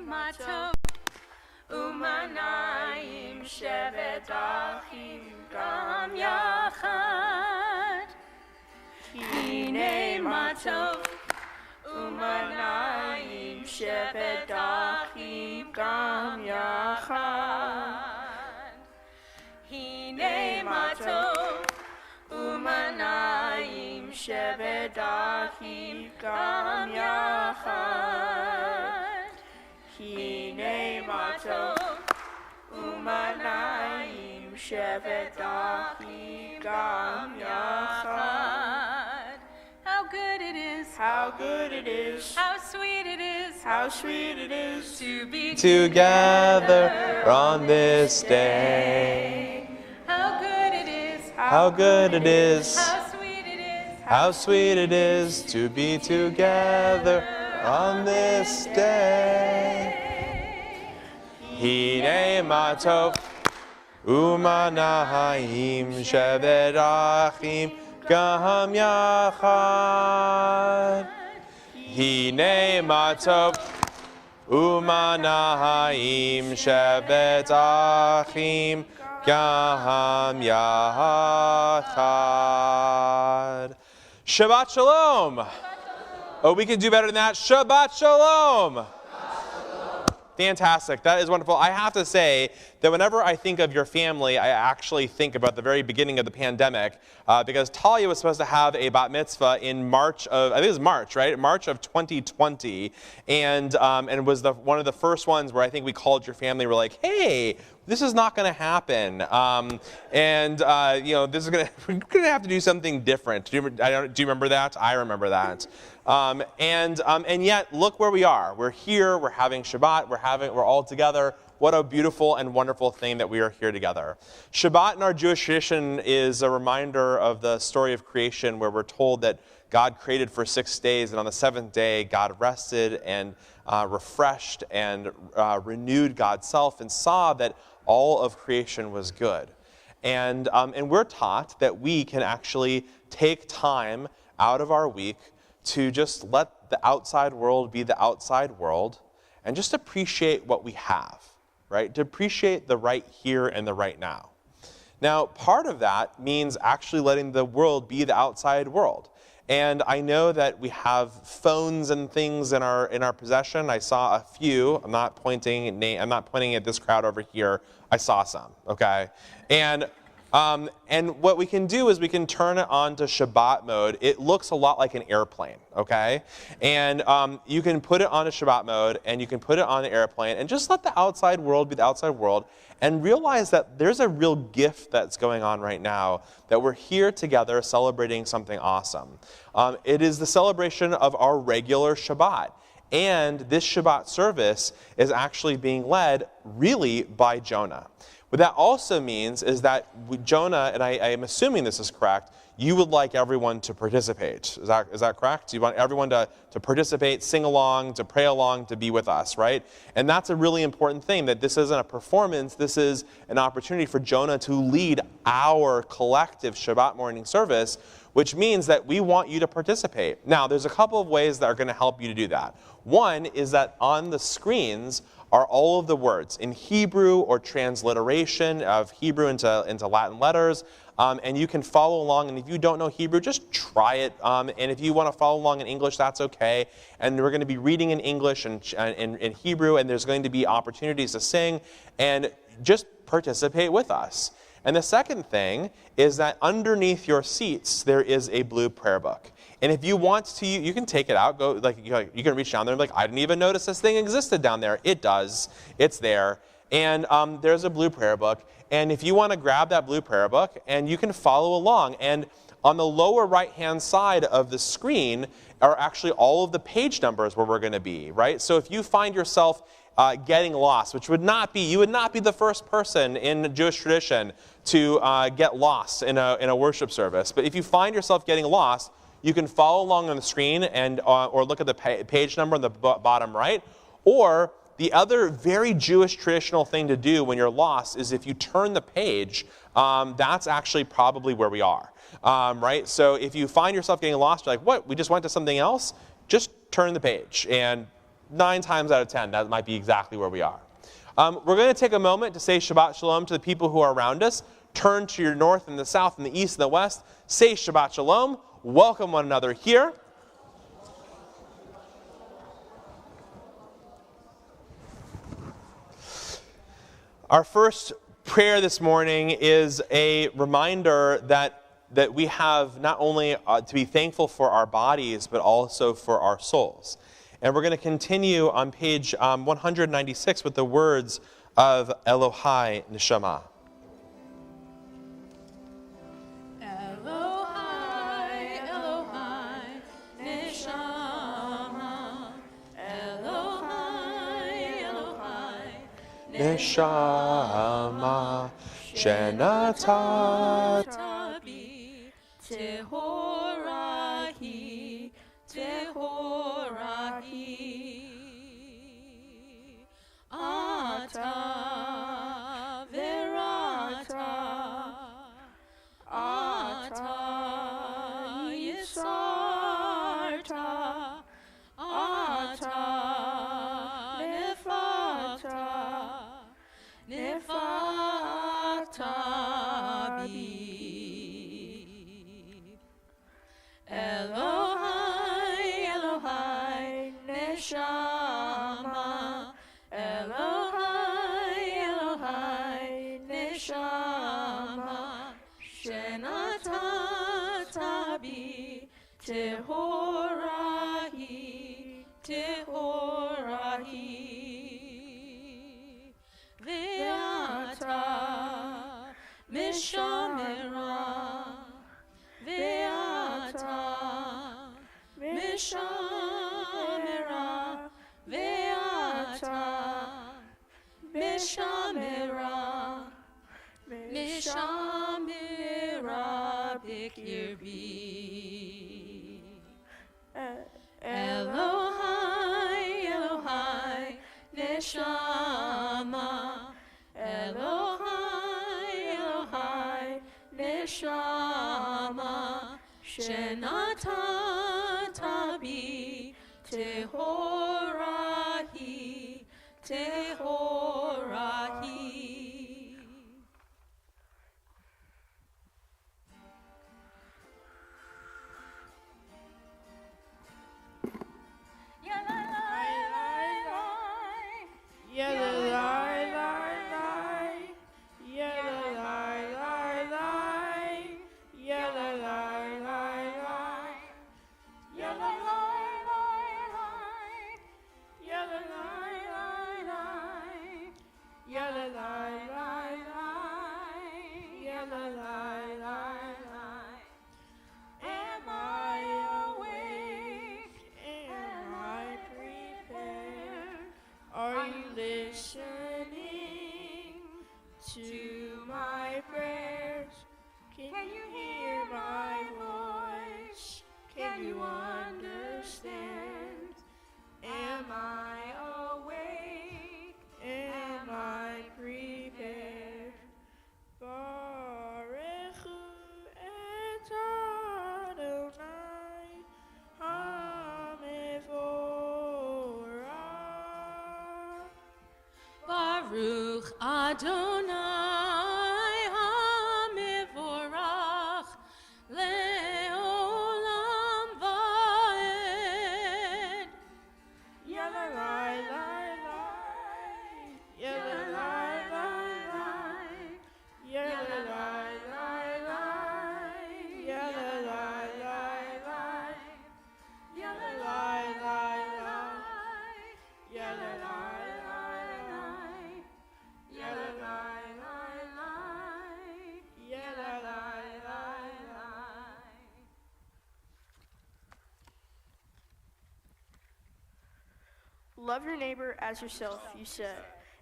matov umanayim shevet achim gam yachad. Hine matov umanayim shevet achim gam yachad. Hine matov umanayim shevet achim gam yachad. Hine matov umanayim shevet achim gam yachad. How good it is, how good it is, how sweet it is, how sweet it is to be together on this day. How good it is, how good it is, how sweet it is, how sweet it is to be together on this day. Hine matov umanayim shevet achim gam yachad. Hine matov umanayim shevet achim gam yachad. Shabbat shalom. Oh, we can do better than that. Shabbat shalom. Fantastic. That is wonderful. I have to say that whenever I think of your family, I actually think about the very beginning of the pandemic, because Talia was supposed to have a bat mitzvah in March of, I think it was March, right? March of 2020, and it was one of the first ones where I think we called your family. We're like, hey, this is not going to happen, this is we're going to have to do something different. Do you remember that? I remember that. And yet, look where we are. We're here. We're having Shabbat. We're all together. What a beautiful and wonderful thing that we are here together. Shabbat in our Jewish tradition is a reminder of the story of creation, where we're told that God created for 6 days, and on the seventh day, God rested and refreshed and renewed God's self and saw that all of creation was good. And we're taught that we can actually take time out of our week to just let the outside world be the outside world and just appreciate what we have, right? To appreciate the right here and the right now. Now, part of that means actually letting the world be the outside world. And I know that we have phones and things in our possession. I saw a few. I'm not pointing at this crowd over here. I saw some, okay? And what we can do is we can turn it on to Shabbat mode. It looks a lot like an airplane, okay? And you can put it on a Shabbat mode, and you can put it on the airplane, and just let the outside world be the outside world, and realize that there's a real gift that's going on right now, that we're here together celebrating something awesome. It is the celebration of our regular Shabbat. And this Shabbat service is actually being led really by Jonah. What that also means is that Jonah, and I am assuming this is correct, you would like everyone to participate. Is that correct? You want everyone to participate, sing along, to pray along, to be with us, right? And that's a really important thing, that this isn't a performance, this is an opportunity for Jonah to lead our collective Shabbat morning service, which means that we want you to participate. Now, there's a couple of ways that are going to help you to do that. One is that on the screens are all of the words in Hebrew or transliteration of Hebrew into Latin letters. And you can follow along. And if you don't know Hebrew, just try it. And if you want to follow along in English, that's okay. And we're going to be reading in English and in Hebrew, and there's going to be opportunities to sing. And just participate with us. And the second thing is that underneath your seats, there is a blue prayer book. And if you want to, you can take it out. You can reach down there and be like, I didn't even notice this thing existed down there. It does. It's there. And there's a blue prayer book. And if you want to grab that blue prayer book, and you can follow along. And on the lower right-hand side of the screen are actually all of the page numbers where we're going to be, right? So if you find yourself getting lost, which you would not be the first person in Jewish tradition to get lost in a worship service. But if you find yourself getting lost, you can follow along on the screen and or look at the page number on the bottom right. Or the other very Jewish traditional thing to do when you're lost is if you turn the page, that's actually probably where we are, right? So if you find yourself getting lost, you're like, what, we just went to something else? Just turn the page and 9 times out of 10, that might be exactly where we are. We're going to take a moment to say Shabbat Shalom to the people who are around us. Turn to your north and the south and the east and the west. Say Shabbat Shalom. Welcome one another here. Our first prayer this morning is a reminder that we have not only to be thankful for our bodies, but also for our souls. And we're going to continue on page 196 with the words of Elohai Neshama. Elohai, Elohai, Neshama. Elohai, Elohai, Neshama Shenata Tabi, Tehorahi, Tehorahi. Ata, Verata, Ata, Yisarta, Ata, Nefata, Nefata bi. Elohai, Elohai, Neshama. Elohai, Elohai, Neshama. Shenata tabi, Tehorahi, Tehorahi. Ve'ata, Mishamera. Ve'ata, Mishamera. Ve'ata, Mishamera. Mishamera bikirbi. Elohai, Elohai, Neshama. Elohai, Elohai, Neshama. Shenata tabi, Tehorahi, Tehorahi. Am I awake? Am I prepared? Are you listening to my prayers? Can you hear my voice? Can you understand? Am I awake? Am I prepared? Baruchu et Adonai HaMevorach. Baruch Adonai HaMevorach le'olam va'ed. Yalalai lai lai, yalalai lai lai, yalalai lai lai, yalalai lai lai, yalalai lai lai, yalalai lai lai, yalalai lai lai, yalalai lai lai. Love your neighbor as yourself, you said,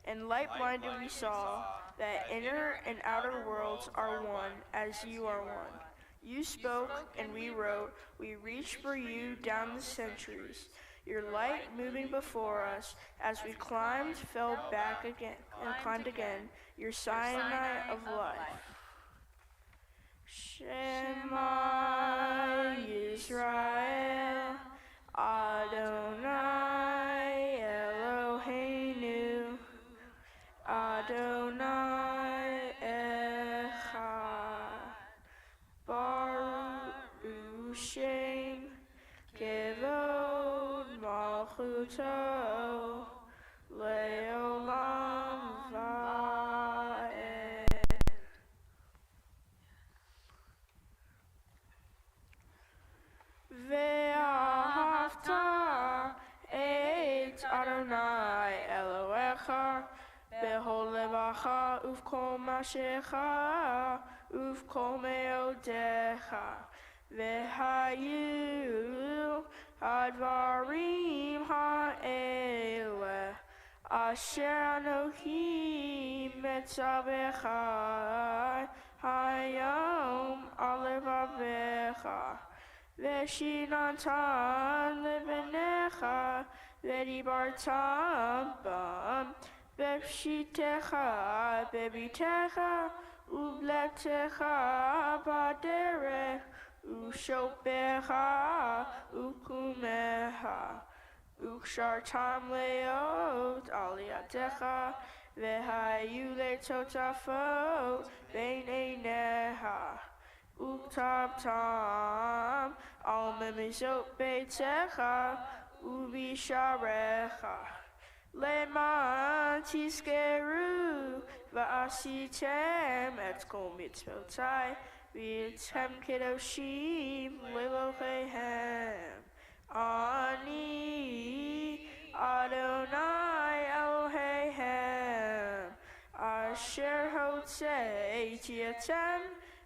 and light-blinded we saw that inner and outer worlds are one, as you are one. You spoke, and we wrote, we reached for you down the centuries, your light moving before us, as we climbed, fell back again, and climbed again, your Sinai of life. Shema Yisrael, Adonai Adonai Echad. Baruch Shem Kevod Malchuto Leolam Vaed. Ve'ahavta et Adonai Elohecha bechol levacha uvkol mashecha uvkol meodecha ve'hayu hadvarim ha'ele asher Anohi metzavecha hayom alevavecha Veshinatan lebenecha, vedibartam bam, bepshitecha, bebitecha, ubletecha, baderech, ushopecha, ukumecha, ukshartam leot, aliatecha, vehayu letotafot, beineinecha. Uktabtam al memizot beitecha ubisharecha leman tiskeru va'asitem et kol mitzvotai v'yitem kedoshim lelohehem ani Adonai Elohehem asher hotzei tietem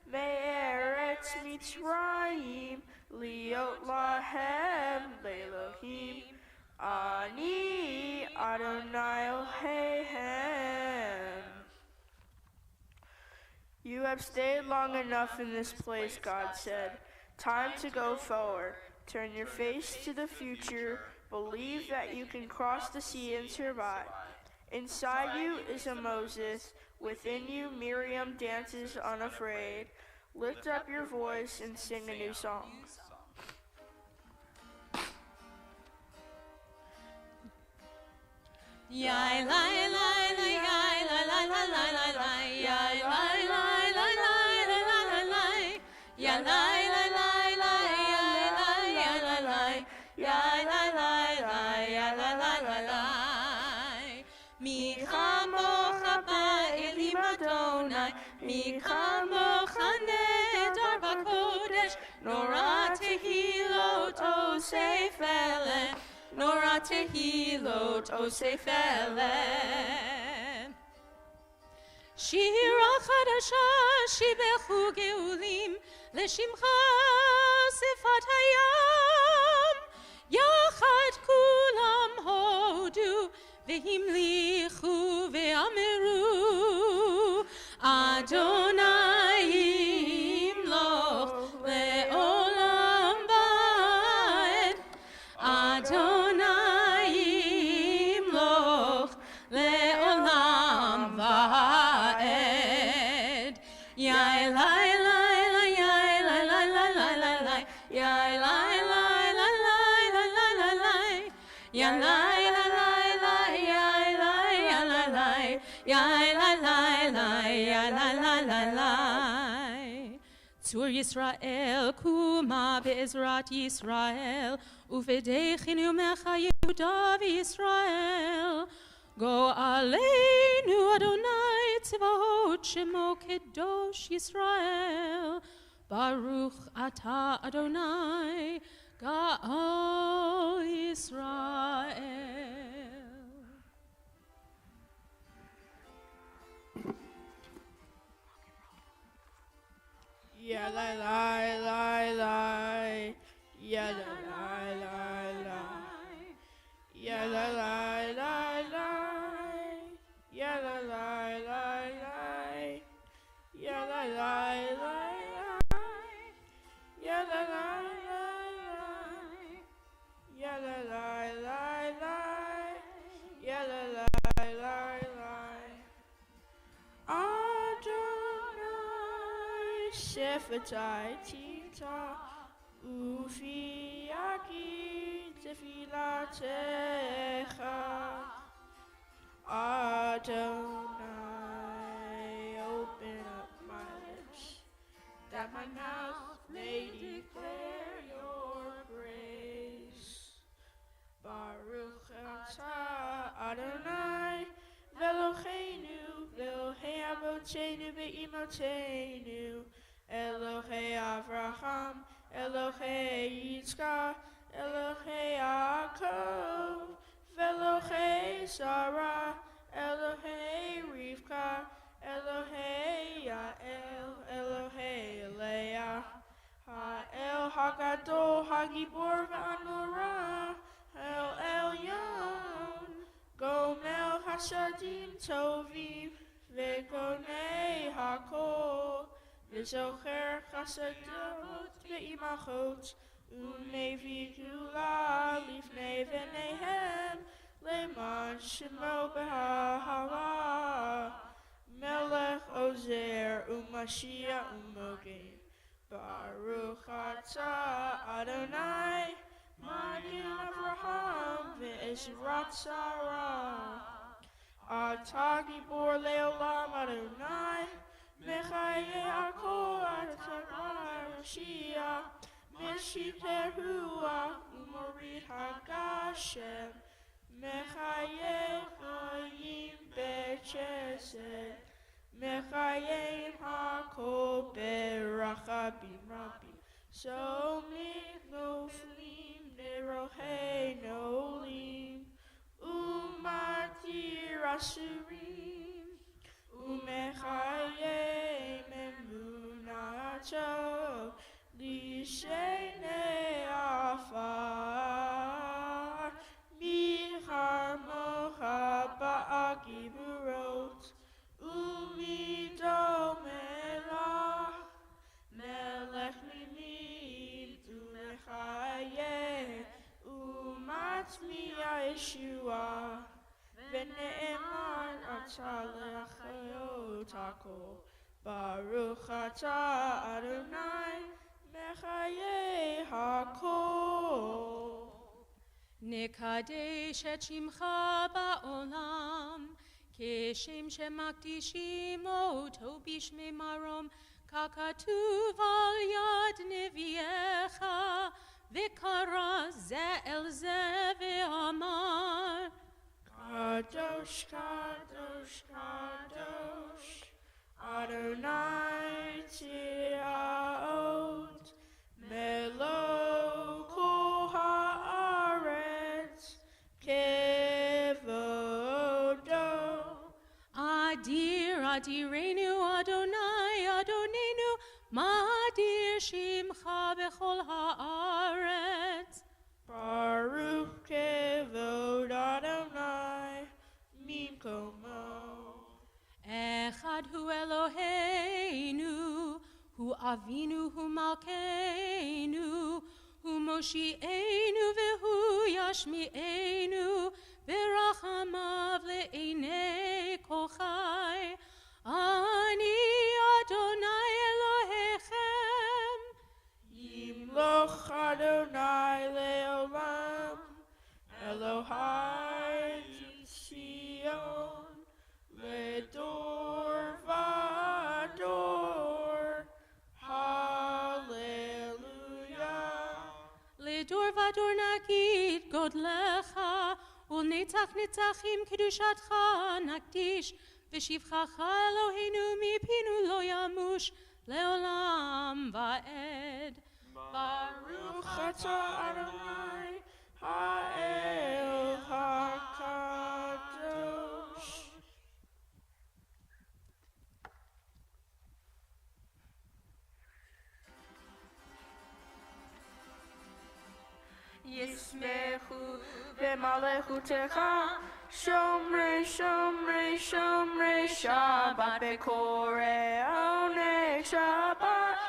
Me'eretz Mitzrayim liot lahem le'elohim ani Adonai Elohehem. You have stayed long enough in this place, God said. Time to go forward. Turn your face to the future. Believe that you can cross the sea and survive. Inside you is a Moses. Within you, Miriam dances unafraid. Lift up your voice and sing a new song. Yai lai lai lai yai lai lai lai lai lai lai yai lai lai lai lai lai lai lai yai lai lai lai lai yai lai yai lai lai yai lai lai lai yai lai lai lai lai mi chamocha ba'elim Adonai mi chamocha nedar b'kodesh nora tehilot osef eleh Nora tehilot osef eleh Shira chadasha shibechu geulim Leshimcha sifat hayam Yachad kulam hodu Vehimlichu ve'ameru Adonai imloch le'olam ba'ed Adonai imloch le'olam va'ed Yai lai lai lai yai lai lai lai lai lai lai Yai lai lai lai lai lai lai lai lai Yai lai lai lai lai yai lai yai lai lai Yai lai lai lai yai lai lai lai lai Tzur Yisrael kuma be'ezrat Yisrael Uvedechinu mecha Yehuda v'Yisrael Go aleinu Adonai tzvahot shemo kedosh Yisrael Baruch ata Adonai Ga'al Yisrael Ya la la la la, ya la la la la, ya la la la la, ya la la la la, ya la la la la, ya la la la la, ya la la la la, ya la la la la. Adonai Shefatai Tita Ufi Aki Tefilatecha Adonai Eloheinu ve'imotenu, Elohei Avraham, Elohei Yitzchak, Elohei Yaakov, Elohei Sarah, Elohei Rivka, Elohei Yael, Elohei Leah, Ha'el Hagadol, Hagibor v'Anurah, El Elyon, Gomel Hashadim Tovim, Vegonei Hakol, V'zocher Chasadot Ve'imachot, Unevi Gula, Lifnei V'neihem, Leman Shemo B'Hahava, Melech Ozer, Umashiach Umogin, Baruch Atah Adonai, Magen Avraham Ve'ezrat Sarah, Atah Gibor Leolam Adonai, Mechaye Akol Atah Mashiach, Meshiter Ruach Umorit Hagashem, Mechaye Chayim Bechesed, Mechaye Hakol Berachabim Rabim, Somnik Noflim Nerohei Nolim, Umatir Asurim, Umechaye Memunato, Lishene Afar, Mihar Mocha Ba'agiburot, Umido Melach, Melech Mimim, Umechaye, Umatmiya Yeshua, V'ne'eman Atah Le'achayot Hakol, Baruch Atah Adonai, Mechaye Hakol. נקדש את שמך בעולם, כשם שמקדישים אותו בשמי מרום, ככתוב על יד נביאך, וקרא זה אל זה ואמר, Kadosh, Kadosh, Kadosh, Adonai Tzvaot, Melo kol haaretz, kevodo. אדיר אדירנו אדוני אדוננו, מאדיר שמך בכל הארץ. Baruch kevod Adonai, mimkomo. אחד הוא אלוהינו, הוא אבינו, הוא מלכנו, הוא מושיענו והוא ישמיענו, ורחמיו לעיני כל חי. אני אדוני אלוהיכם. Yimloch Adonai leolam, Elohai Tzion, Ledor vador, Hallelujah. לדור ודור נגיד גודלך, ולנצח נצחים קדושתך נקדיש, ושבחך אלוהינו מפינו לא ימוש, לעולם ועד. Baruch atah Adonai, Ha'el HaKadosh. Yismechu v'malechutecha, Shomrei, Shomrei, Shomrei, Shabbat Bekorei Oneg Shabbat.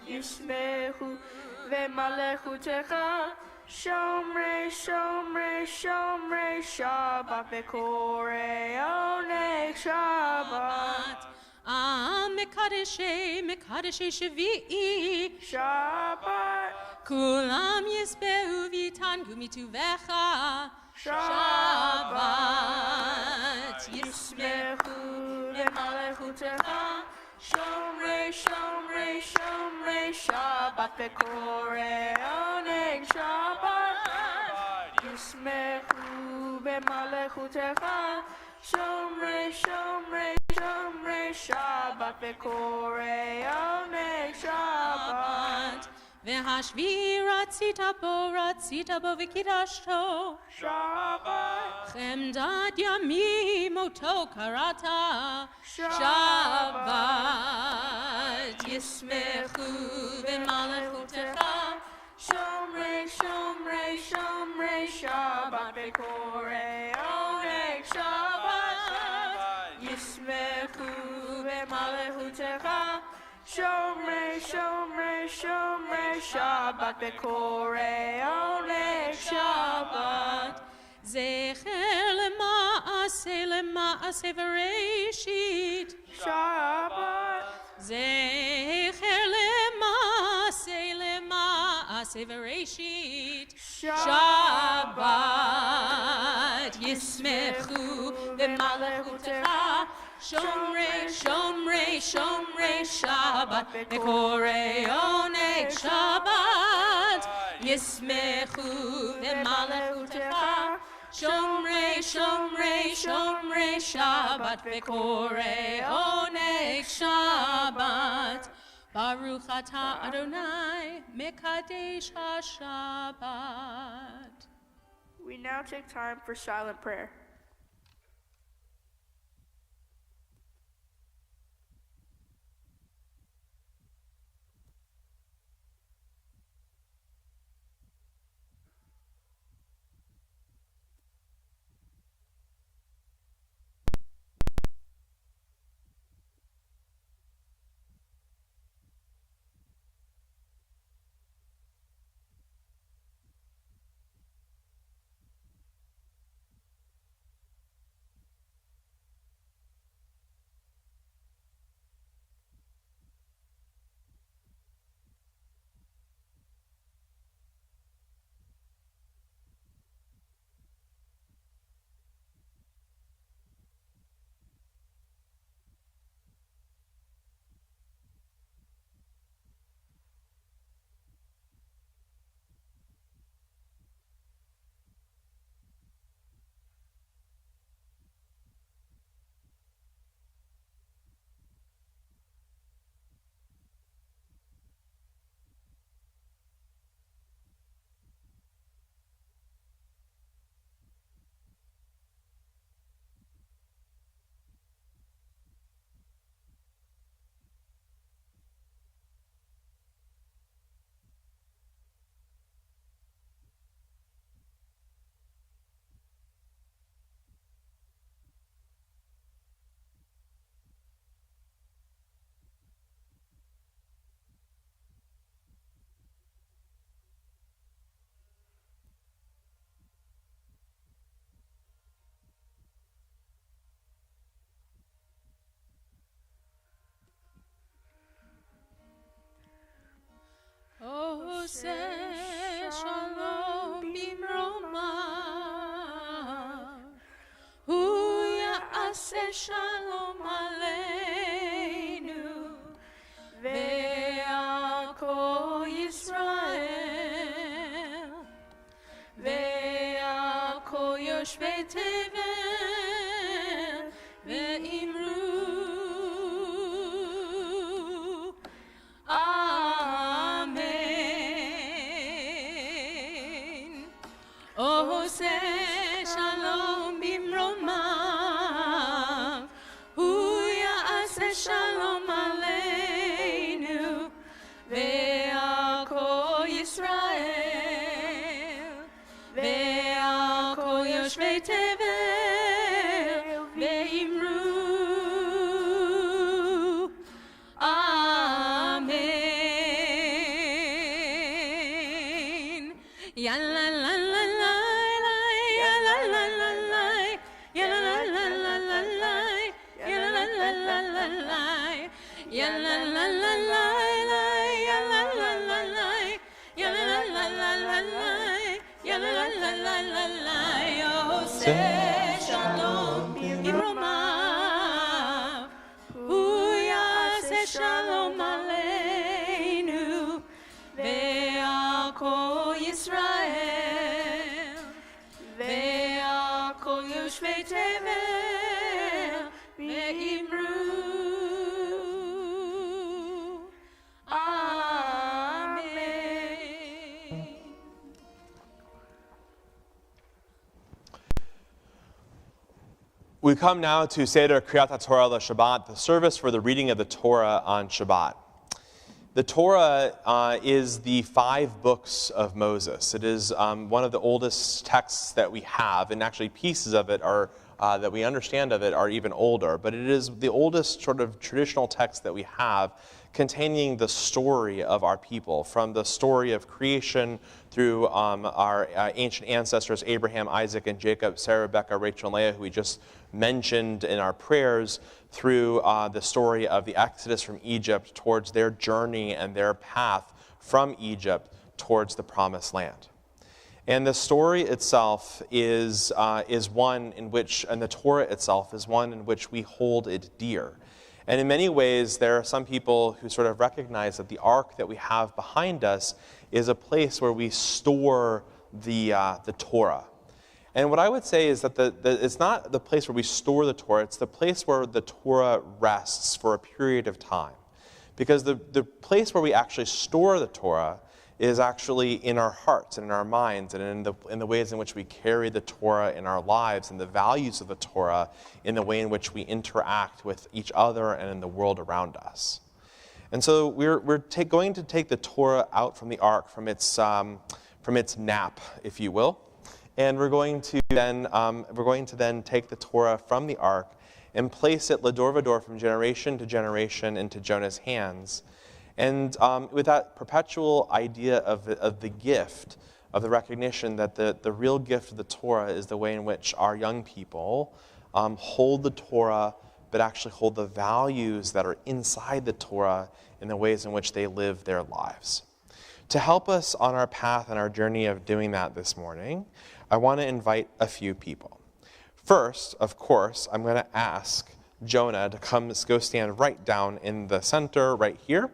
Yismechu v'malechutecha, Shomrei, Shomrei, Shomrei, Shabbat Bekorei Oneg Shabbat. מקדשי שביעי, Shabbat. כולם ישבעו ויתענגו מטובך. Shabbat. Yismechu v'malechutecha, Shomrei, Shomrei, Shomrei, Shabbat Bekorei Oneg Shabbat. Yismechu v'malechutecha, Shomrei, Shomrei, Shomrei, Shabbat Bekore Oneg Shabbat. והשביעי רצית בו וקידשתו. Shabbat. חמדת ימים אותו קראת. שבת. ישמחו במלכותך. Shomrei, Shomrei, Shomrei Shabbat Bekore Oneg Shabbat. Yismechu b'malechutecha. Shomrei, Shomrei, Shomrei Shabbat Bekore Oneg Shabbat. זכר למעשה וראשית. Shabbat. זכר למעשה וראשית. שבת. ישמחו במלכותך. שומרי שבת בקוראי עונג שבת. ישמחו במלכותך. שומרי שבת בקוראי עונג שבת. ברוך אתה אדוני מקדש השבת. We now take time for silent prayer. עושה שלום במרומיו, הוא יעשה שלום עלינו, ועל כל ישראל, ועל כל יושבי תבל, ואמרו עושה שלום במרומיו, הוא יעשה שלום עלינו, ועל כל ישראל, ועל כל יושבי תבל, ואמרו אמן. יאללה לה לה לה עושה שלום במרומיו, הוא יעשה שלום עלינו, ועל כל ישראל, ועל כל יושבי תבל, ואמרו We come now to Seder Kriyat Torah Shabbat, the service for the reading of the Torah on Shabbat. The Torah is the 5 books of Moses. It is one of the oldest texts that we have, and actually pieces of it are that we understand of it are even older. But it is the oldest sort of traditional text that we have, containing the story of our people, from the story of creation through our ancient ancestors, Abraham, Isaac, and Jacob, Sarah, Rebecca, Rachel, and Leah, who we just mentioned in our prayers, through the story of the Exodus from Egypt towards their journey and their path from Egypt towards the Promised Land. And the story itself is one in which, and the Torah itself is one in which we hold it dear. And in many ways, there are some people who sort of recognize that the ark that we have behind us is a place where we store the Torah. And what I would say is that it's not the place where we store the Torah, it's the place where the Torah rests for a period of time. Because the place where we actually store the Torah is actually in our hearts and in our minds, and in the ways in which we carry the Torah in our lives, and the values of the Torah in the way in which we interact with each other and in the world around us. And so we're going to take the Torah out from the ark, from its nap, if you will, and we're going to then take the Torah from the ark and place it lador vador, from generation to generation, into Jonah's hands. And with that perpetual idea of the gift, of the recognition that the real gift of the Torah is the way in which our young people hold the Torah, but actually hold the values that are inside the Torah in the ways in which they live their lives. To help us on our path and our journey of doing that this morning, I want to invite a few people. First, of course, I'm going to ask Jonah to go stand right down in the center, right here.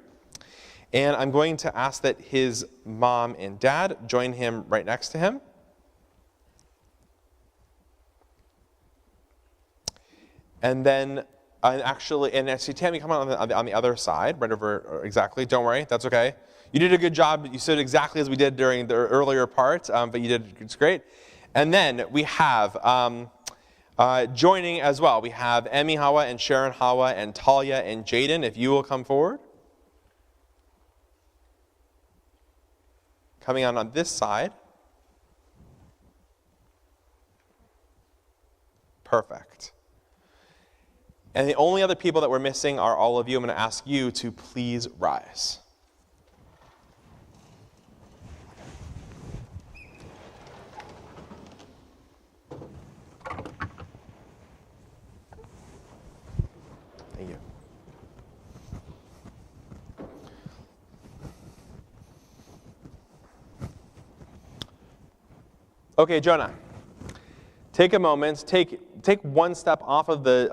And I'm going to ask that his mom and dad join him right next to him. And then, actually, Tammy, come on the other side, right over, exactly, don't worry, that's okay. You did a good job, you stood exactly as we did during the earlier part, but you did, it's great. And then we have, joining as well, we have Emmy Hawa and Sharon Hawa and Talia and Jaden, if you will come forward. Coming on this side. Perfect. And the only other people that we're missing are all of you. I'm going to ask you to please rise. Thank you. Okay, Jonah, take a moment, take one step off of the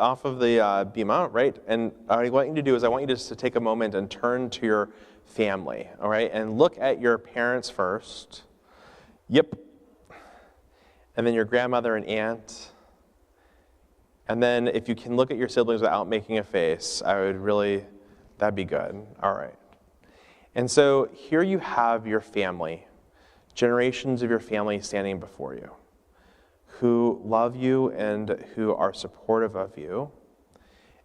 bima, right? And what I want you to do is I want you just to take a moment and turn to your family, all right? And look at your parents first. Yep. And then your grandmother and aunt. And then if you can look at your siblings without making a face, that'd be good. All right. And so here you have your family. Generations of your family standing before you, who love you and who are supportive of you.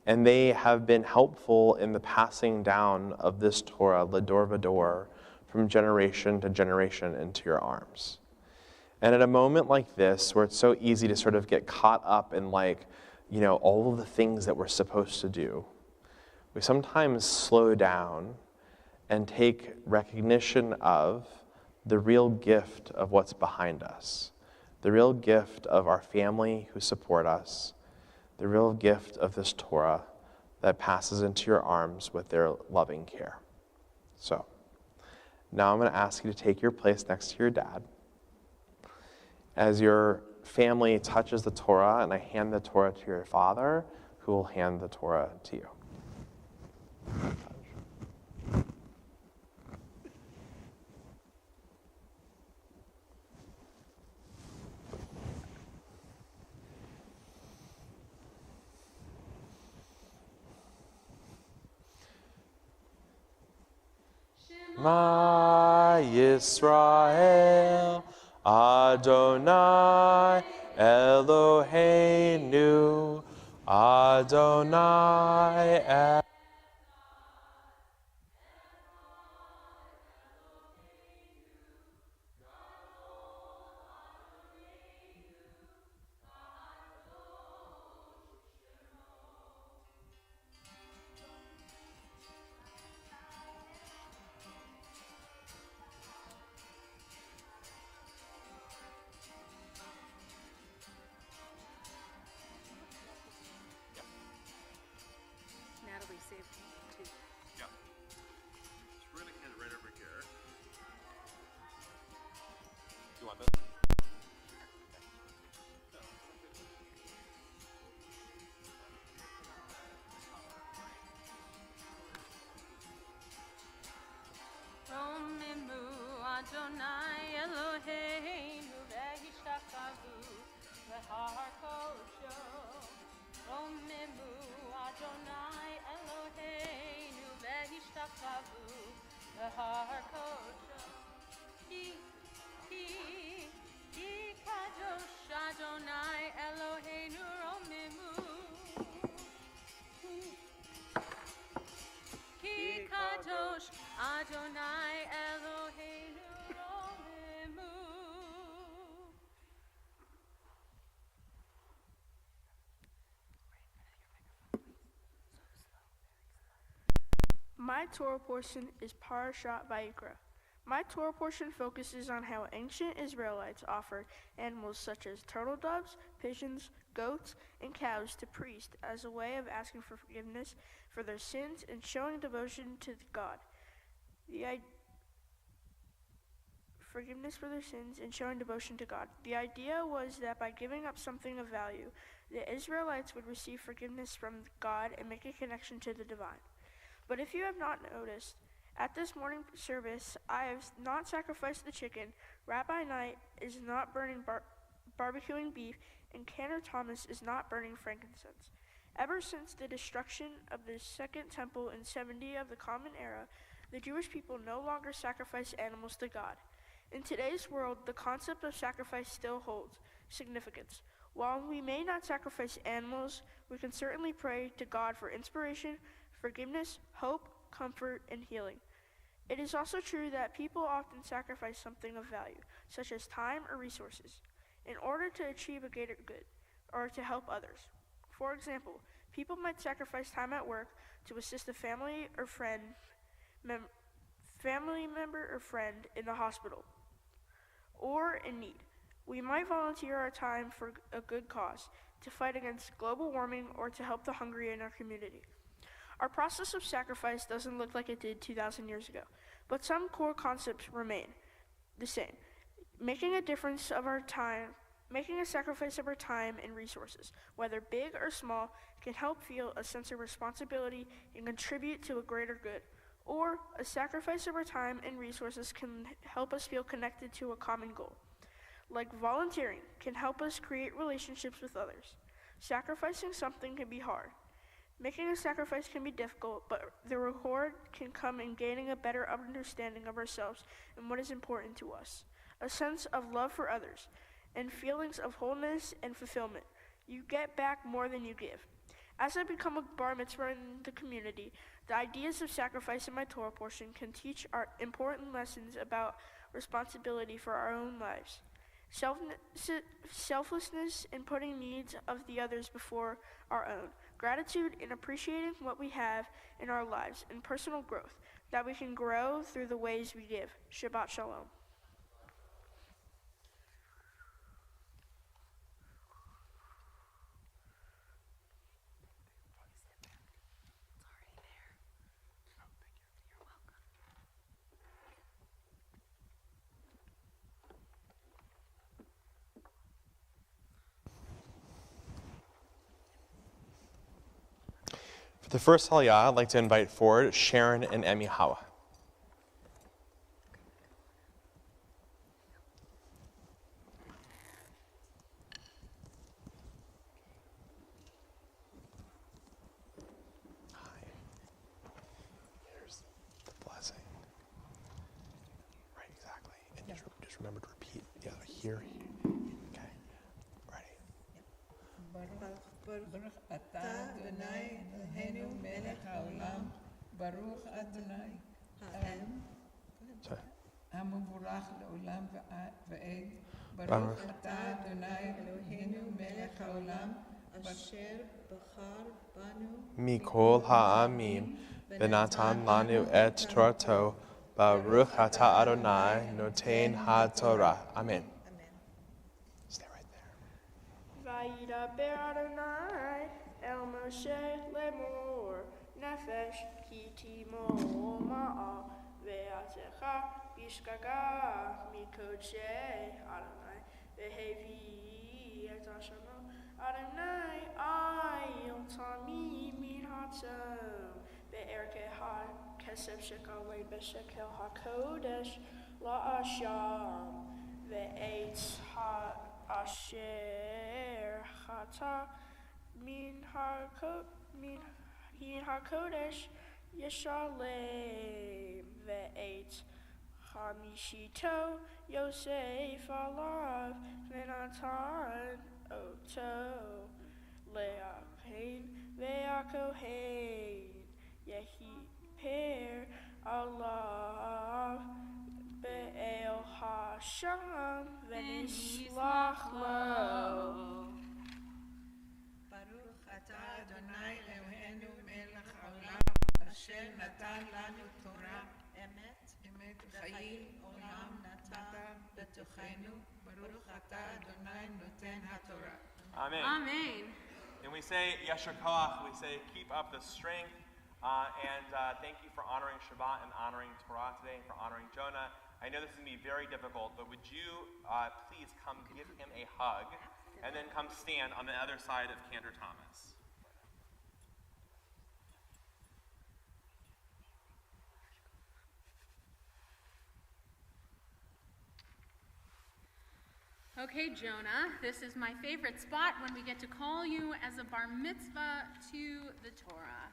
And they have been helpful in the passing down of this Torah, lador vador, from generation to generation into your arms. And at a moment like this, where it's so easy to sort of get caught up in all of the things that we're supposed to do, we sometimes slow down and take recognition of the real gift of what's behind us, the real gift of our family who support us, the real gift of this Torah that passes into your arms with their loving care. So, now I'm going to ask you to take your place next to your dad. As your family touches the Torah, and I hand the Torah to your father, who will hand the Torah to you. Ma Yisrael, Adonai Eloheinu, Adonai Natalie saved two. Yeah. So we're going to hand it right over here. You want this? Romemu Adonai Eloheinu v'hishtachavu v'har kosho. Romemu Adonai Eloheinu v'hishtachavu v'har kosho. Ki kadosh Adonai Eloheinu Romemu. Ki kadosh Adonai Eloheinu Romemu. My Torah portion is Parashat Vayikra. My Torah portion focuses on how ancient Israelites offered animals such as turtle doves, pigeons, goats, and cows to priests as a way of asking for forgiveness for their sins and showing devotion to God. Forgiveness for their sins and showing devotion to God. The idea was that by giving up something of value, the Israelites would receive forgiveness from God and make a connection to the divine. But if you have not noticed, at this morning service, I have not sacrificed the chicken, Rabbi Knight is not burning barbecuing beef, and Cantor Thomas is not burning frankincense. Ever since the destruction of the Second Temple in 70 of the Common Era, the Jewish people no longer sacrifice animals to God. In today's world, the concept of sacrifice still holds significance. While we may not sacrifice animals, we can certainly pray to God for inspiration, forgiveness, hope, comfort, and healing. It is also true that people often sacrifice something of value, such as time or resources, in order to achieve a greater good or to help others. For example, people might sacrifice time at work to assist a family member or friend in the hospital or in need. We might volunteer our time for a good cause, to fight against global warming or to help the hungry in our community. Our process of sacrifice doesn't look like it did 2,000 years ago, but some core concepts remain the same. Making a sacrifice of our time and resources, whether big or small, can help feel a sense of responsibility and contribute to a greater good. Or a sacrifice of our time and resources can help us feel connected to a common goal. Like volunteering can help us create relationships with others. Sacrificing something can be hard. Making a sacrifice can be difficult, but the reward can come in gaining a better understanding of ourselves and what is important to us. A sense of love for others, and feelings of wholeness and fulfillment. You get back more than you give. As I become a bar mitzvah in the community, the ideas of sacrifice in my Torah portion can teach our important lessons about responsibility for our own lives. Selflessness in putting needs of the others before our own. Gratitude in appreciating what we have in our lives, and personal growth, that we can grow through the ways we give. Shabbat Shalom. For the first Aliyah, I'd like to invite forward Sharon and Emmy Hawa. Hi. Here's the blessing. Right, exactly. And just remember to repeat. Yeah, here. Okay. Ready. ברוך אתה אדוני אלוהינו מלך העולם, ברוך אדוני המבורך לעולם ועד. ברוך אתה אדוני אלוהינו מלך העולם, אשר בחר בנו מכל העמים ונתן לנו את תורתו. ברוך אתה אדוני נותן התורה. Amen. Stay right there. וידבר אדוני אל משה לאמור, נפש כי תימור מעל, ועתך בשגגה מקודשי אדוני, והביא את השמו אדוני אל תמי מן הצום, בערכי הכסף שקלה בשקל הקודש לאשם, ואת אשר חטא מן הקודש ישלם, ואת חמישיתו יוסף עליו, ונתן אותו לכהן, והכהן יכפר עליו באל השם ונסלח לו. ברוך אתה אדוני אלוהינו מלך העולם, אשר נתן לנו תורה אמת וחיים עולם נתן בתוכנו. ברוך אתה אדוני נותן התורה. Amen. Amen. And we say Yesher Koach, we say keep up the strength, and thank you for honoring Shabbat and honoring Torah today, for honoring Jonah. I know this is going to be very difficult, but would you please come give him a hug, and then come stand on the other side of Cantor Thomas. Okay, Jonah, this is my favorite spot when we get to call you as a bar mitzvah to the Torah.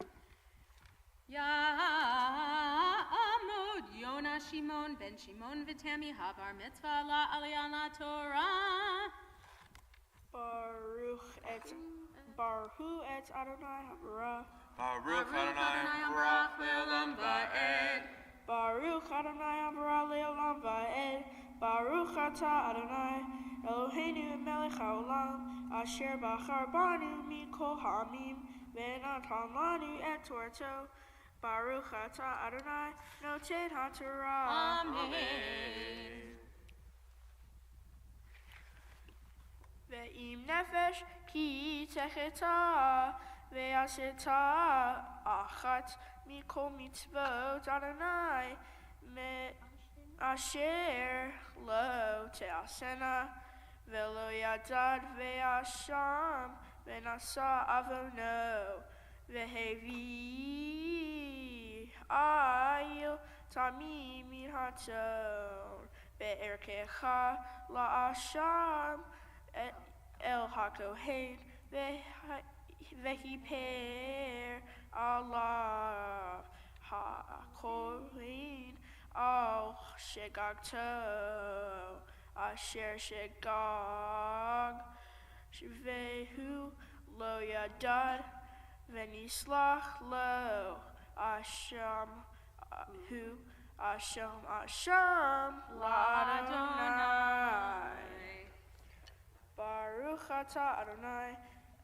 Ya'amod Yonah Shimon ben Shimon v'Tami ha-bar mitzvah la'aliyah la'Torah. Baruch et Adonai habarach. Baruch Adonai Baruch Le'olam Va'ed. Baruch Adonai habarach le'olam va'ed. Baruch atah Adonai Eloheinu melech haolam, asher bachar banu mikol ha'amim, ve'natan lanu et torto. Baruch atah Adonai noten haTorah. Amen. Ve'im nefesh ki techeta, ve'aseta achat mikol mitzvot Adonai, asher lo te'asena, ve'lo yadad ve'asham, ve'nasa avono, ve'hevi ayil tamim min hatzon, be'erkecha la'asham el hakohen, ve'hiper alav hakohen, al shegagto, asher shegag, vehu lo yadad, venislach lo, asham hu, asham l'Adonai. Baruch atah Adonai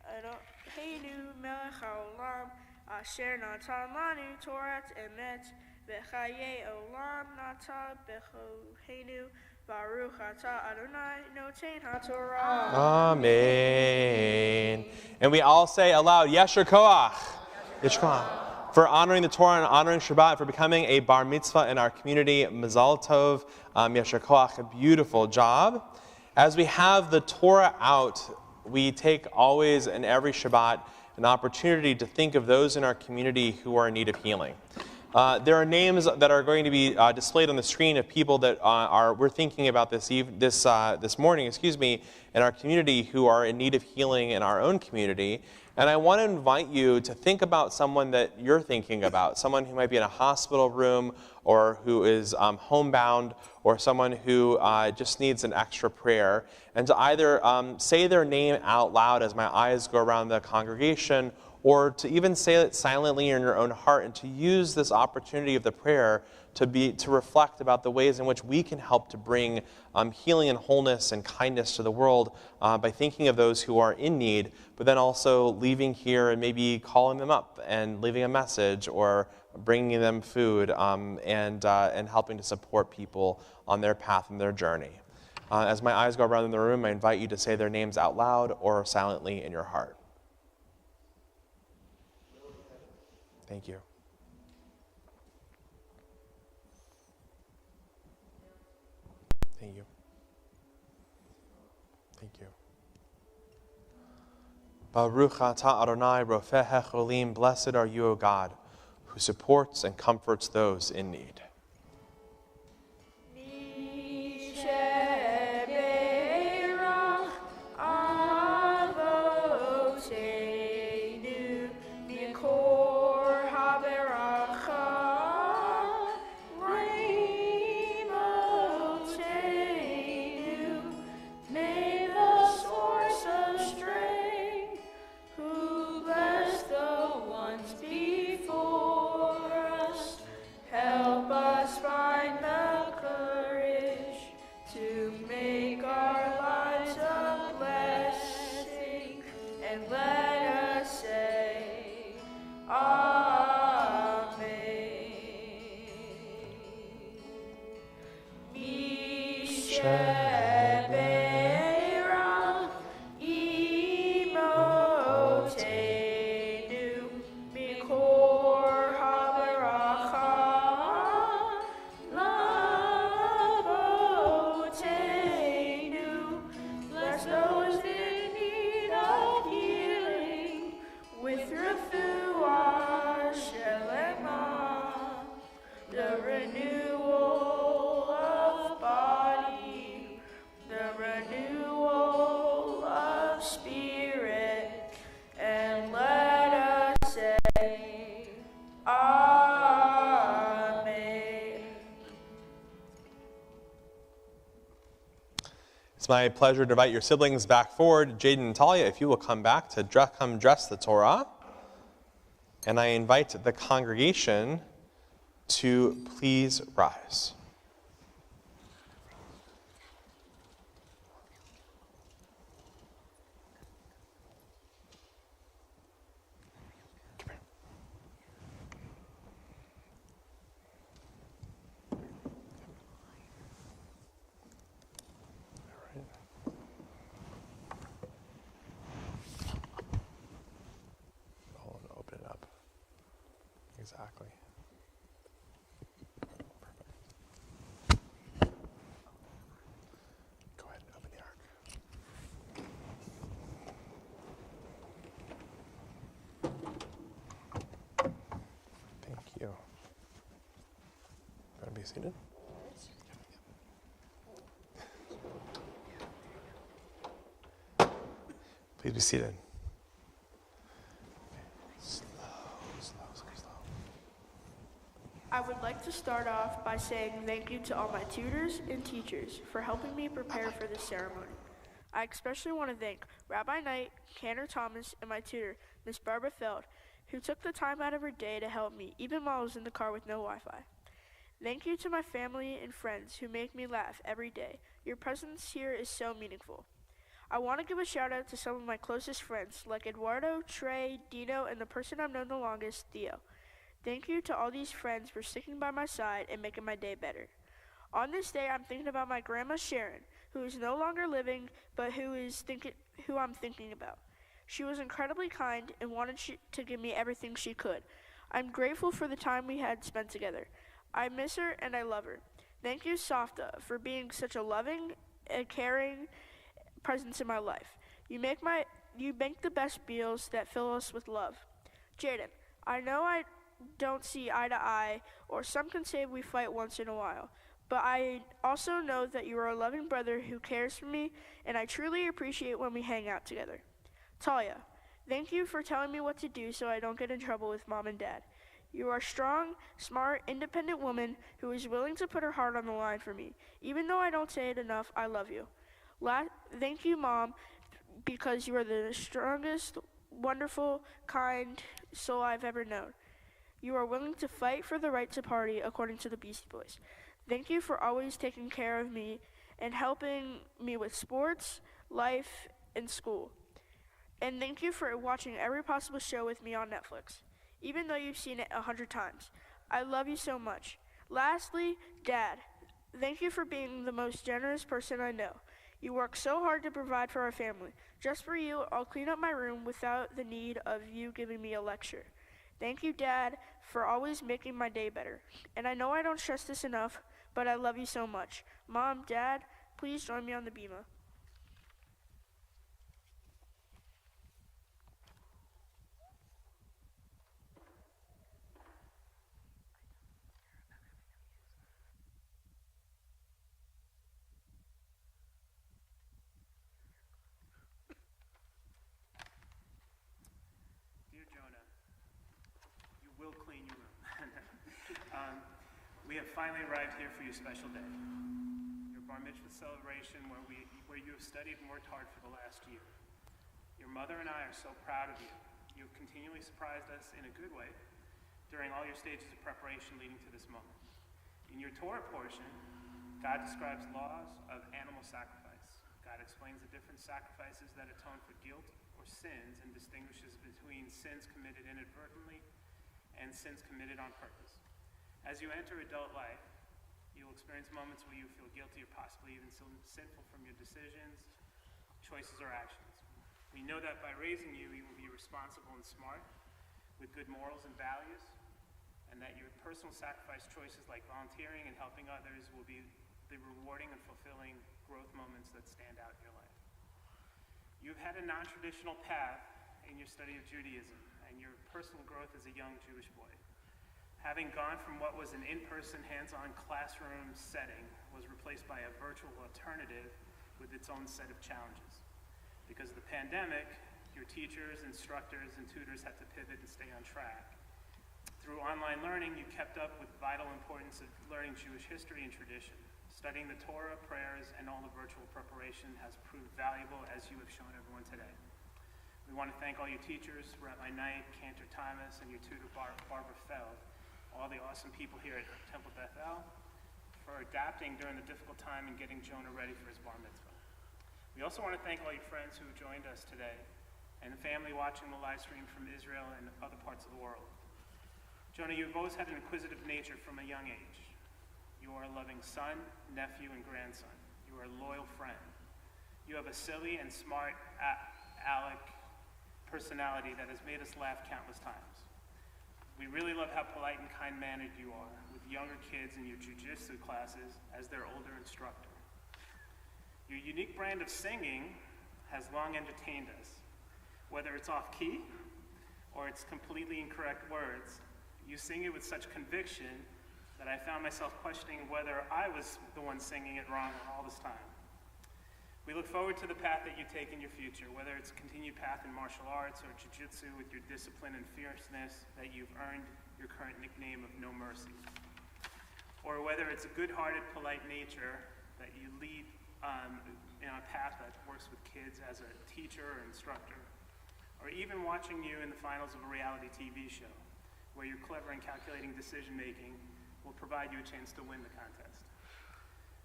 Eloheinu melech haolam, asher natan lanu Torah emet, v'chaye olam nata b'choheinu. Baruch atah Adonai noten haTorah. Amen. And we all say aloud, Yesher Koach. Yesher Koach. For honoring the Torah and honoring Shabbat, for becoming a bar mitzvah in our community. Mazal Tov, Yesher Koach, a beautiful job. As we have the Torah out, we take always and every Shabbat an opportunity to think of those in our community who are in need of healing. There are names that are going to be displayed on the screen of people that we're thinking about this morning, in our community who are in need of healing in our own community. And I want to invite you to think about someone that you're thinking about, someone who might be in a hospital room or who is homebound, or someone who just needs an extra prayer, and to either say their name out loud as my eyes go around the congregation, or to even say it silently in your own heart, and to use this opportunity of the prayer to reflect about the ways in which we can help to bring healing and wholeness and kindness to the world by thinking of those who are in need, but then also leaving here and maybe calling them up and leaving a message or bringing them food and helping to support people on their path and their journey. As my eyes go around in the room, I invite you to say their names out loud or silently in your heart. Thank you. Thank you. Thank you. Baruch atah Adonai Rofeh Cholim, blessed are you, O God, who supports and comforts those in need. It's my pleasure to invite your siblings back forward. Jaden and Talia, if you will come back to come dress the Torah. And I invite the congregation to please rise. Exactly. Perfect. Go ahead and open the ark. Thank you. Want to be seated? Please be seated. I would like to start off by saying thank you to all my tutors and teachers for helping me prepare for this ceremony. I especially want to thank Rabbi Knight, Cantor Thomas, and my tutor, Miss Barbara Feld, who took the time out of her day to help me, even while I was in the car with no Wi-Fi. Thank you to my family and friends who make me laugh every day. Your presence here is so meaningful. I want to give a shout out to some of my closest friends, like Eduardo, Trey, Dino, and the person I've known the longest, Theo. Thank you to all these friends for sticking by my side and making my day better. On this day, I'm thinking about my grandma Sharon, who is no longer living, but who I'm thinking about. She was incredibly kind and wanted to give me everything she could. I'm grateful for the time we had spent together. I miss her and I love her. Thank you, Safta, for being such a loving and caring presence in my life. You make the best meals that fill us with love. Jaden, I know don't see eye to eye, or some can say we fight once in a while. But I also know that you are a loving brother who cares for me, and I truly appreciate when we hang out together. Talia, thank you for telling me what to do so I don't get in trouble with Mom and Dad. You are a strong, smart, independent woman who is willing to put her heart on the line for me. Even though I don't say it enough, I love you. Thank you, Mom, because you are the strongest, wonderful, kind soul I've ever known. You are willing to fight for the right to party, according to the Beastie Boys. Thank you for always taking care of me and helping me with sports, life, and school. And thank you for watching every possible show with me on Netflix, even though you've seen it 100 times. I love you so much. Lastly, Dad, thank you for being the most generous person I know. You work so hard to provide for our family. Just for you, I'll clean up my room without the need of you giving me a lecture. Thank you, Dad, for always making my day better. And I know I don't stress this enough, but I love you so much. Mom, Dad, please join me on the bima. Dear Jonah, you will clean your room. We have finally arrived here for your special day, your bar mitzvah celebration where you have studied and worked hard for the last year. Your mother and I are so proud of you. You have continually surprised us in a good way during all your stages of preparation leading to this moment. In your Torah portion, God describes laws of animal sacrifice. God explains the different sacrifices that atone for guilt or sins and distinguishes between sins committed inadvertently and sins committed on purpose. As you enter adult life, you will experience moments where you feel guilty or possibly even sinful from your decisions, choices, or actions. We know that by raising you, you will be responsible and smart, with good morals and values, and that your personal sacrifice choices like volunteering and helping others will be the rewarding and fulfilling growth moments that stand out in your life. You've had a non-traditional path in your study of Judaism and your personal growth as a young Jewish boy. Having gone from what was an in-person, hands-on classroom setting was replaced by a virtual alternative with its own set of challenges. Because of the pandemic, your teachers, instructors, and tutors had to pivot and stay on track. Through online learning, you kept up with the vital importance of learning Jewish history and tradition. Studying the Torah, prayers, and all the virtual preparation has proved valuable, as you have shown everyone today. We want to thank all your teachers, Rabbi Knight, Cantor Thomas, and your tutor, Barbara Feld, all the awesome people here at Temple Bethel, for adapting during the difficult time and getting Jonah ready for his bar mitzvah. We also want to thank all your friends who joined us today, and the family watching the live stream from Israel and other parts of the world. Jonah, you've always had an inquisitive nature from a young age. You are a loving son, nephew, and grandson. You are a loyal friend. You have a silly and smart aleck personality that has made us laugh countless times. We really love how polite and kind-mannered you are with younger kids in your jujitsu classes as their older instructor. Your unique brand of singing has long entertained us. Whether it's off-key or it's completely incorrect words, you sing it with such conviction that I found myself questioning whether I was the one singing it wrong all this time. We look forward to the path that you take in your future, whether it's a continued path in martial arts or jiu-jitsu with your discipline and fierceness that you've earned your current nickname of No Mercy. Or whether it's a good-hearted, polite nature that you lead in a path that works with kids as a teacher or instructor. Or even watching you in the finals of a reality TV show, where your clever and calculating decision-making will provide you a chance to win the contest.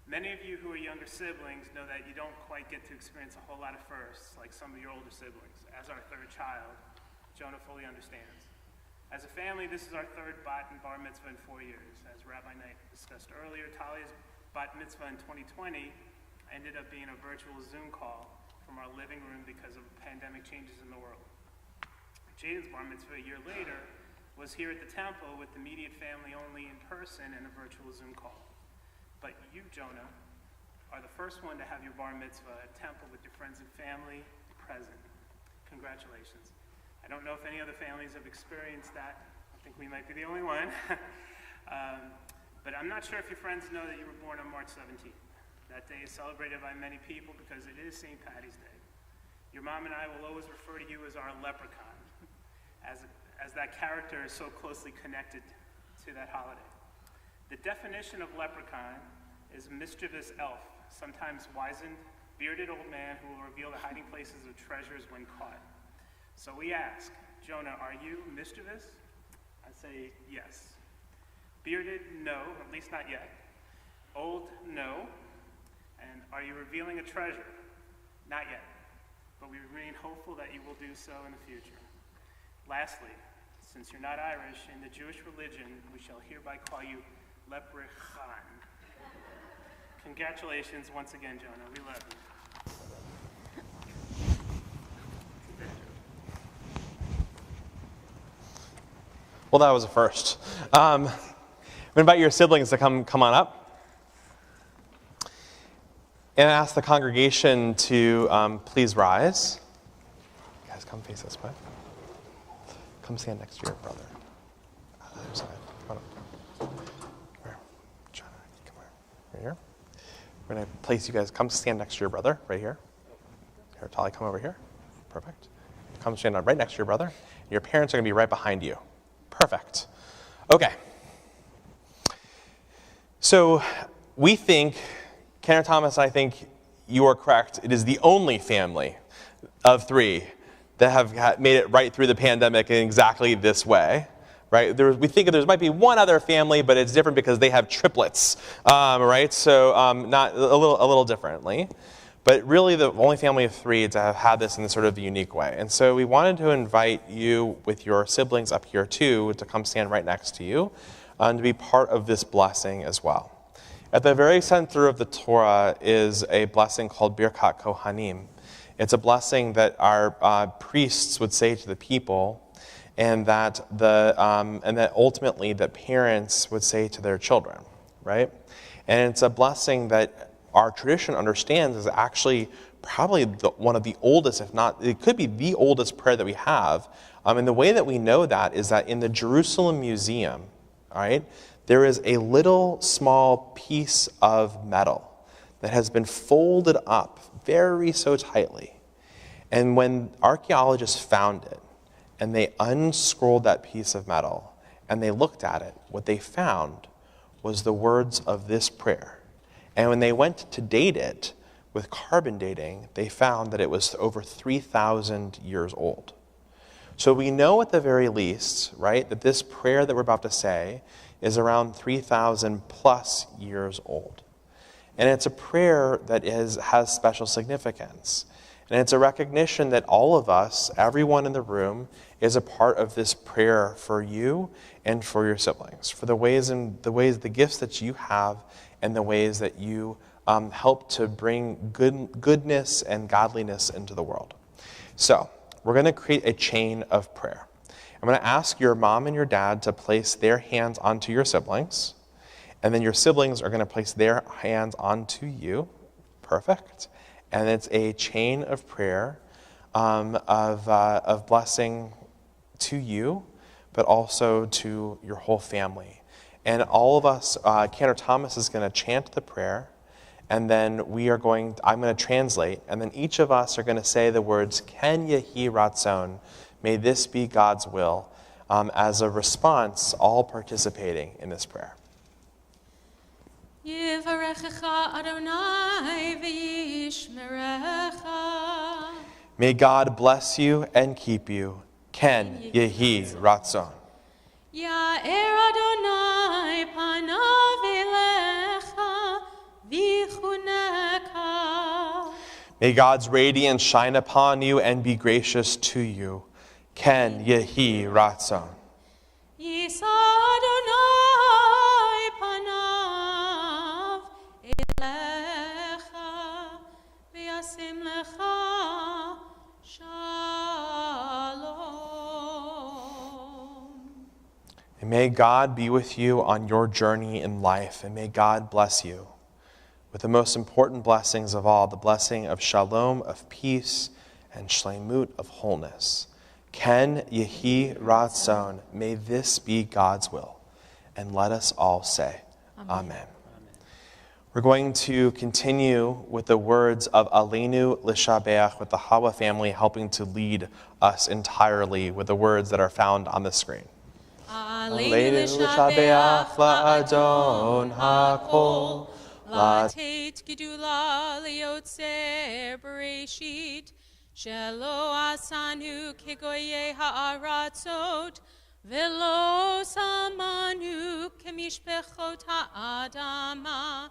Many of you who are younger siblings know that you don't quite get to experience a whole lot of firsts like some of your older siblings. As our third child, Jonah fully understands. As a family, this is our third bat and bar mitzvah in 4 years. As Rabbi Knight discussed earlier, Talia's bat mitzvah in 2020 ended up being a virtual Zoom call from our living room because of pandemic changes in the world. Jaden's bar mitzvah a year later was here at the temple with the immediate family only in person and a virtual Zoom call. But you, Jonah, are the first one to have your bar mitzvah at temple with your friends and family present. Congratulations. I don't know if any other families have experienced that think we might be the only one. But I'm not sure if your friends know that you were born on March 17th. That day is celebrated by many people because it is St. Patty's Day. Your mom and I will always refer to you as our leprechaun, as that character is so closely connected to that holiday. The definition of leprechaun is mischievous elf, sometimes wizened, bearded old man who will reveal the hiding places of treasures when caught. So we ask, Jonah, are you mischievous? I say yes. Bearded, no, at least not yet. Old, no. And are you revealing a treasure? Not yet. But we remain hopeful that you will do so in the future. Lastly, since you're not Irish, in the Jewish religion, we shall hereby call you leprechaun. Congratulations once again, Jonah. We love you. Well, that was a first. I'm going to invite your siblings to come on up. And ask the congregation to please rise. Guys, come face this way. Come stand next to your brother. Other side. Come on up. Where? Jonah, come here. Right here. We're going to place you guys. Come stand next to your brother. Right here. Here, Tali, come over here. Perfect. Come stand right next to your brother. Your parents are going to be right behind you. Perfect. Okay. So we think, Ken Thomas, I think you are correct. It is the only family of three that have made it right through the pandemic in exactly this way. Right? We think there might be one other family, but it's different because they have triplets, right? So not a little differently. But really the only family of three to have had this in sort of a unique way. And so we wanted to invite you with your siblings up here too to come stand right next to you and to be part of this blessing as well. At the very center of the Torah is a blessing called Birkat Kohanim. It's a blessing that our priests would say to the people, and that ultimately the parents would say to their children, right? And it's a blessing that our tradition understands is actually probably one of the oldest, if not, it could be the oldest prayer that we have. And the way that we know that is that in the Jerusalem Museum, all right, there is a little small piece of metal that has been folded up very so tightly. And when archaeologists found it, and they unscrolled that piece of metal, and they looked at it, what they found was the words of this prayer. And when they went to date it with carbon dating, they found that it was over 3,000 years old. So we know at the very least, right, that this prayer that we're about to say is around 3,000 plus years old. And it's a prayer that has special significance. And it's a recognition that all of us, everyone in the room, is a part of this prayer for you and for your siblings, for the gifts that you have and the ways that you help to bring goodness and godliness into the world. So we're going to create a chain of prayer. I'm going to ask your mom and your dad to place their hands onto your siblings, and then your siblings are going to place their hands onto you. Perfect. And it's a chain of prayer of blessing to you, but also to your whole family. And all of us, Cantor Thomas is going to chant the prayer, and then I'm going to translate, and then each of us are going to say the words, Ken Yehi Ratzon, may this be God's will, as a response, all participating in this prayer. Yivarechecha Adonai v'yishmerecha. May God bless you and keep you. Ken Yehi Ratzon. Ya'er Adonai panav elecha v'chuneka. May God's radiance shine upon you and be gracious to you. Ken Yehi Ratzon. Yisa Adonai panav elecha v'yasim lecha shalom. And may God be with you on your journey in life, and may God bless you with the most important blessings of all, the blessing of shalom, of peace, and shlemut, of wholeness. Ken Yehi Ratzon. May this be God's will. And let us all say, Amen. We're going to continue with the words of Aleinu L'Shabeach, with the Hawa family helping to lead us entirely with the words that are found on the screen. Aleinu L'Shabeach La'adon HaKol Lateit Gedula Liotzer Bereshit Shelo Asanu Kegoye Ha'aratzot Velo Samanu Kemishpechot Ha'adama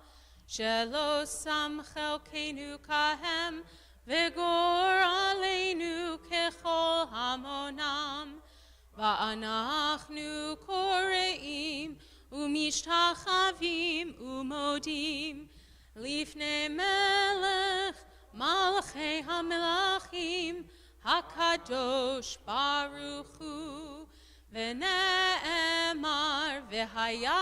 Shelo Sam Chelkenu Kahem Vigor Aleinu Kechol Hamonam Va'anachnu Koreim Umishtachavim Umodim Lifnei Melech Malchei HaMelachim HaKadosh Baruch Hu V'ne'emar V'haya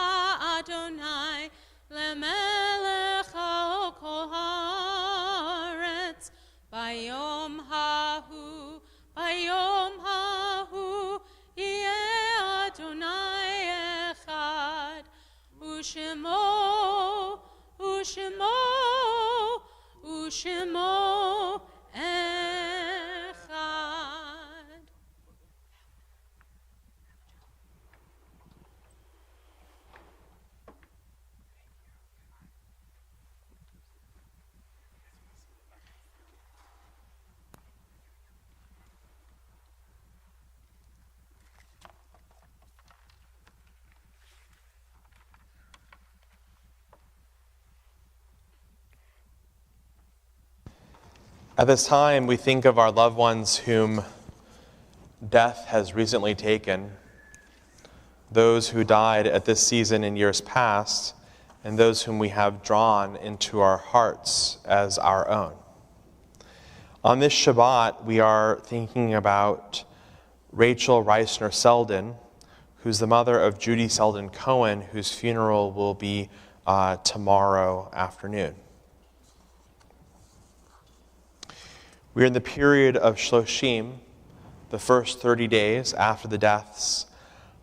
Adonai Lemelech al kol haaretz Bayom hahu Yeh Adonai echad Ushemo echad. At this time, we think of our loved ones whom death has recently taken, those who died at this season in years past, and those whom we have drawn into our hearts as our own. On this Shabbat, we are thinking about Rachel Reisner Selden, who's the mother of Judy Selden Cohen, whose funeral will be tomorrow afternoon. We are in the period of Shloshim, the first 30 days after the deaths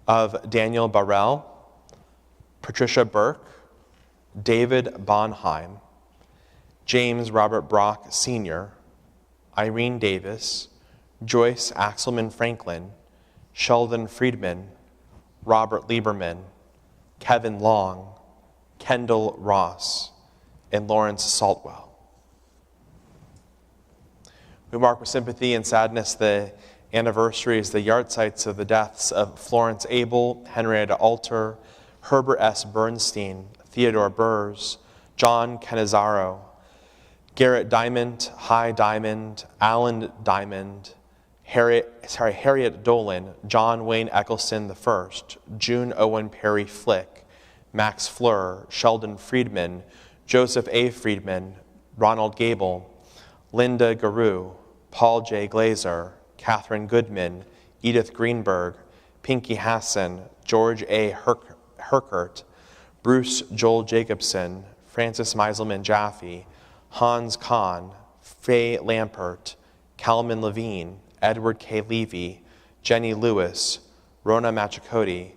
of Daniel Barel, Patricia Burke, David Bonheim, James Robert Brock Sr., Irene Davis, Joyce Axelman Franklin, Sheldon Friedman, Robert Lieberman, Kevin Long, Kendall Ross, and Lawrence Saltwell. We mark with sympathy and sadness the anniversaries, the yahrzeits of the deaths of Florence Abel, Henrietta Alter, Herbert S. Bernstein, Theodore Burrs, John Canizaro, Garrett Diamond, Hy Diamond, Alan Diamond, Harriet Dolan, John Wayne Eccleston I, June Owen Perry Flick, Max Fleur, Sheldon Friedman, Joseph A. Friedman, Ronald Gable, Linda Garou, Paul J. Glazer, Catherine Goodman, Edith Greenberg, Pinky Hassan, George A. Herkert, Bruce Joel Jacobson, Francis Meiselman Jaffe, Hans Kahn, Faye Lampert, Calman Levine, Edward K. Levy, Jenny Lewis, Rona Machikoti,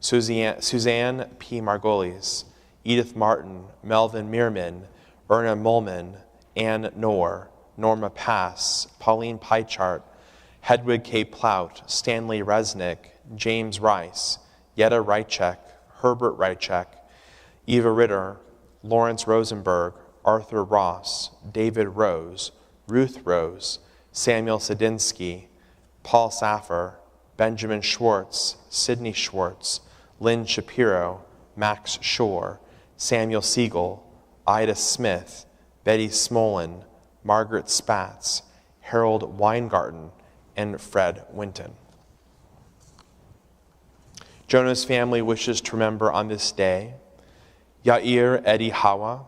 Suzanne P. Margolis, Edith Martin, Melvin Meerman, Erna Molman, Ann Knorr, Norma Pass, Pauline Peichart, Hedwig K. Plout, Stanley Resnick, James Rice, Yetta Rychek, Herbert Rychek, Eva Ritter, Lawrence Rosenberg, Arthur Ross, David Rose, Ruth Rose, Samuel Sadinsky, Paul Saffer, Benjamin Schwartz, Sidney Schwartz, Lynn Shapiro, Max Shore, Samuel Siegel, Ida Smith, Betty Smolin, Margaret Spatz, Harold Weingarten, and Fred Winton. Jonah's family wishes to remember on this day Yair Eddie Hawa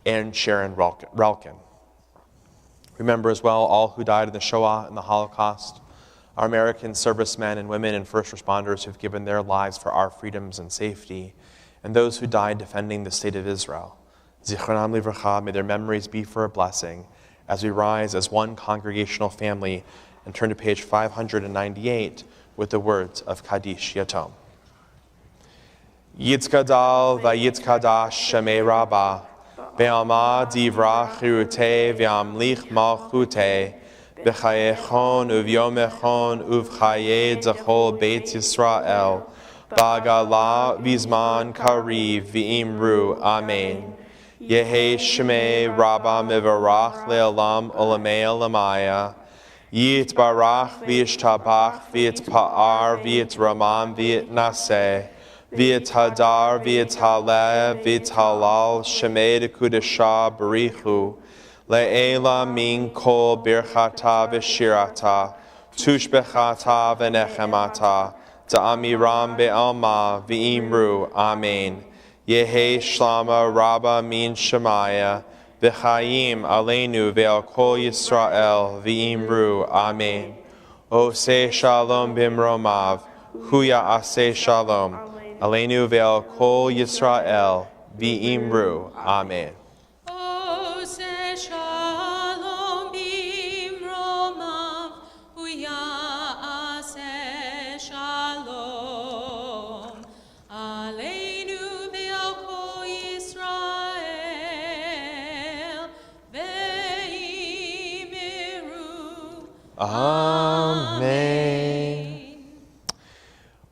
and Sharon Relkin. Remember as well all who died in the Shoah and the Holocaust, our American servicemen and women and first responders who have given their lives for our freedoms and safety, and those who died defending the state of Israel. Zichronam livracha, may their memories be for a blessing as we rise as one congregational family and turn to page 598 with the words of Kaddish Yatom. Yitzkadal vayitzkadash shemei Rabbah, ve'alma divra chirute ve'amlich malchute, b'chayechon uv'yomechon uv'chaye zachol beit Yisrael, ba'gala v'zman kariv v'imru, amen. Yehe shemei Rabbah mivarach le'olam olamei olamaya, Yitbarach v'yishtabach v'yitpa'ar v'yitramam v'yitnaseh, v'yithadar v'yithaleh v'yithalal shemei dekudesha barichu, le'ela min kol birchata v'shirata, tushbechata v'nechemata, ta'amiram be'alma v'imru, amen. Yehe shlama Rabbah min shemaya, v'chaim aleinu ve'al kol Yisrael v'imru, amen. Oseh shalom bimromav, huya aseh shalom, aleinu ve'al kol Yisrael v'imru, amen. Oseh shalom bimromav, huya aseh shalom, aleinu ve'al kol Yisrael v'imru, Amen.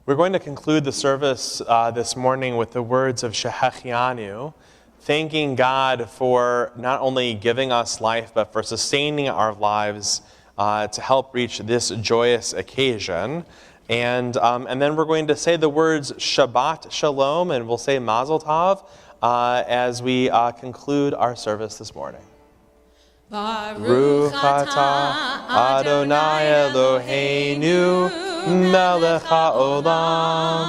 We're going to conclude the service this morning with the words of Shehechianu, thanking God for not only giving us life, but for sustaining our lives to help reach this joyous occasion. And then we're going to say the words Shabbat Shalom, and we'll say Mazel Tov as we conclude our service this morning. Baruch atah Adonai Eloheinu melech haolam,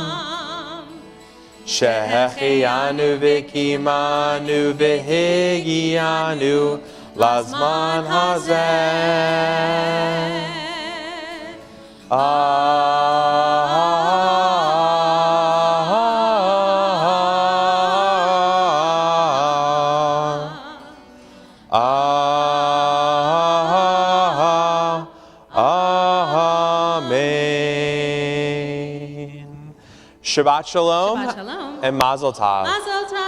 Shehechianu v'kimanu v'higianu lazman hazeh. Amen. Shabbat Shalom, Shabbat Shalom. and Mazel Tov. Mazel Tov.